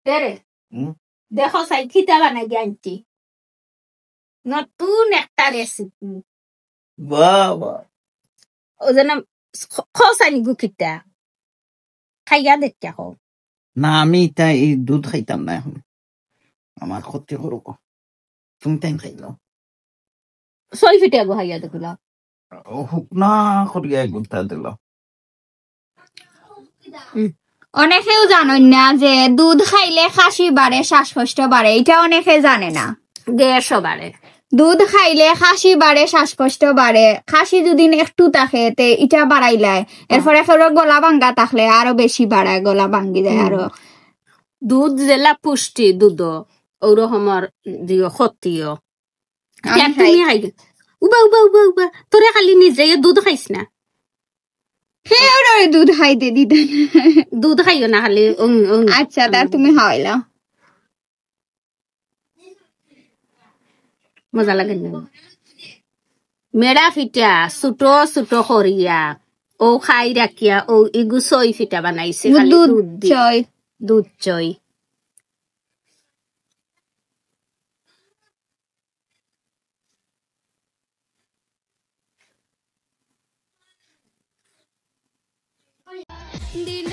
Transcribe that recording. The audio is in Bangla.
তেরে দেখো সাই খিতা বানাই আনছি নতুন একটা রেসিপি বাবা ও যেন খসানি গুখিটা খাইয়া দেখা হো না আমি তাই দুধ খাইতাম না এখন আমার ক্ষতি করুক তুমি তাই খাইলো সই ফিটে গো খাইয়া দেখলা শুকনা করিয়া গুলতা দিল অনেকেও জানেন না যে দুধ খাইলে কাশি বাড়ে শ্বাসকষ্ট বাড়ে এটা অনেকে জানে না গ্যাসও বাড়ে দুধ খাইলে কাশি বাড়ে শ্বাসকষ্ট বাড়ে কাশি যদি একটু থাকে তে এটা বাড়াইলায় এরপরে গলা ভাঙ্গা থাকলে আরো বেশি বাড়ায় গলা ভাঙ্গি যায় আরো দুধ জেলা পুষ্টি দুধ ওরকমের দিও ক্ষতিও তুমি খাই উবা উবা উবা উবা তোরে খালি নিজে দুধ খাইস না দুধ খাইতে দিতেন দুধ খাইও না খালি আচ্ছা তার তুমি খাওয়াইলা মজা লাগে না মেড়া ফিটা ছোট ছোট করিয়া ও খাই রাখিয়া ও ইগু সই ফিটা বানাইছে খালি দুধ চই দিন